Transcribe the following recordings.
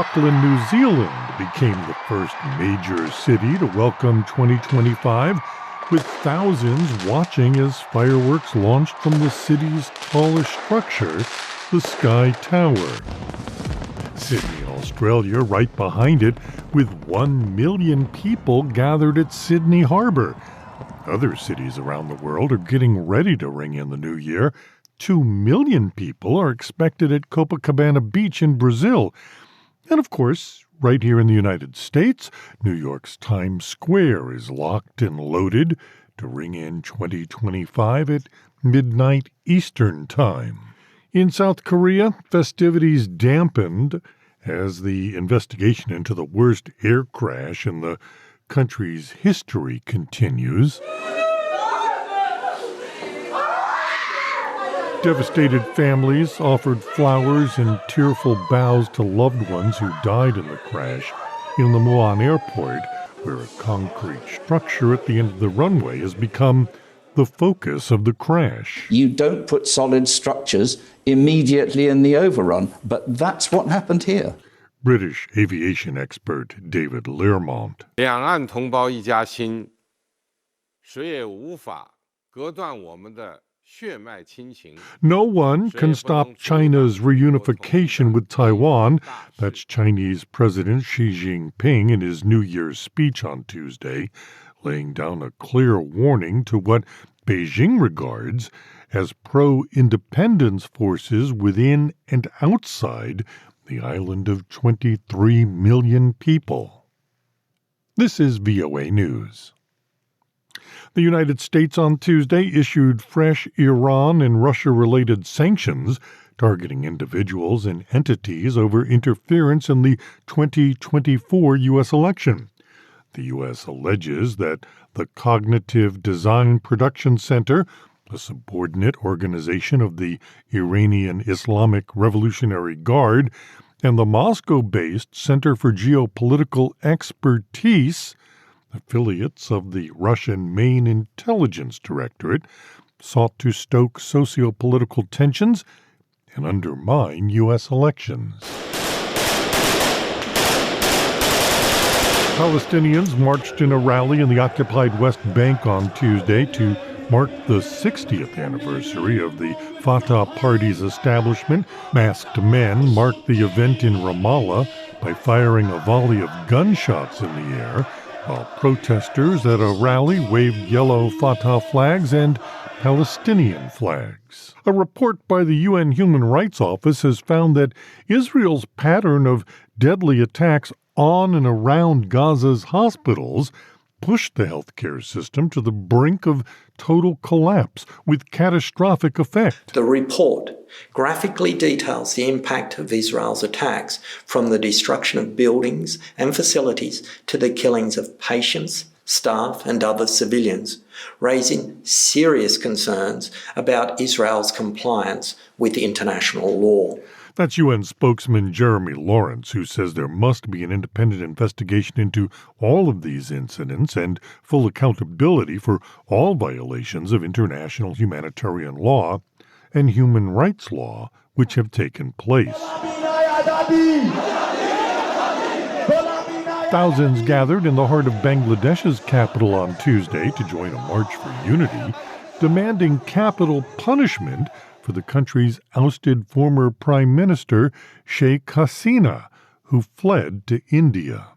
Auckland, New Zealand became the first major city to welcome 2025, with thousands watching as fireworks launched from the city's tallest structure, the Sky Tower. Sydney, Australia, right behind it, with 1 million people gathered at Sydney Harbour. Other cities around the world are getting ready to ring in the new year. 2 million people are expected at Copacabana Beach in Brazil. And of course, right here in the United States, New York's Times Square is locked and loaded to ring in 2025 at midnight Eastern Time. In South Korea, festivities dampened as the investigation into the worst air crash in the country's history continues. Devastated families offered flowers and tearful bows to loved ones who died in the crash in the Muan airport, where a concrete structure at the end of the runway has become the focus of the crash. You don't put solid structures immediately in the overrun, but that's what happened here. British aviation expert David Learmont. 两岸同胞一家亲，谁也无法隔断我们的 No one can stop China's reunification with Taiwan. That's Chinese President Xi Jinping in his New Year's speech on Tuesday, laying down a clear warning to what Beijing regards as pro-independence forces within and outside the island of 23 million people. This is VOA News. The United States on Tuesday issued fresh Iran and Russia-related sanctions targeting individuals and entities over interference in the 2024 U.S. election. The U.S. alleges that the Cognitive Design Production Center, a subordinate organization of the Iranian Islamic Revolutionary Guard, and the Moscow-based Center for Geopolitical Expertise, affiliates of the Russian Main Intelligence Directorate, sought to stoke socio-political tensions and undermine U.S. elections. Palestinians marched in a rally in the occupied West Bank on Tuesday to mark the 60th anniversary of the Fatah party's establishment. Masked men marked the event in Ramallah by firing a volley of gunshots in the air, while protesters at a rally waved yellow Fatah flags and Palestinian flags. A report by the UN Human Rights Office has found that Israel's pattern of deadly attacks on and around Gaza's hospitals pushed the healthcare system to the brink of total collapse with catastrophic effect. The report graphically details the impact of Israel's attacks, from the destruction of buildings and facilities to the killings of patients, staff, and other civilians, raising serious concerns about Israel's compliance with international law. That's UN spokesman Jeremy Lawrence, who says there must be an independent investigation into all of these incidents and full accountability for all violations of international humanitarian law and human rights law which have taken place. Thousands gathered in the heart of Bangladesh's capital on Tuesday to join a march for unity, demanding capital punishment for the country's ousted former Prime Minister, Sheikh Hasina, who fled to India.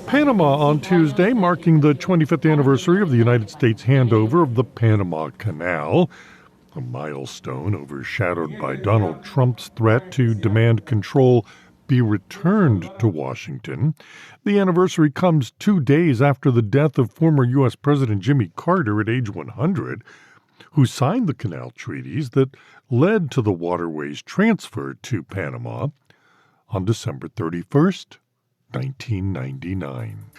Panama on Tuesday, marking the 25th anniversary of the United States handover of the Panama Canal, a milestone overshadowed by Donald Trump's threat to demand control be returned to Washington. The anniversary comes 2 days after the death of former U.S. President Jimmy Carter at age 100, who signed the canal treaties that led to the waterway's transfer to Panama on December 31st, 1999.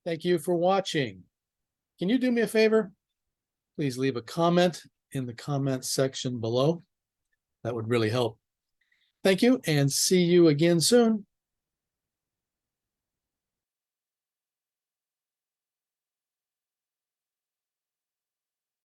Thank you for watching. Can you do me a favor? Please leave a comment in the comment section below. That would really help. Thank you, and see you again soon.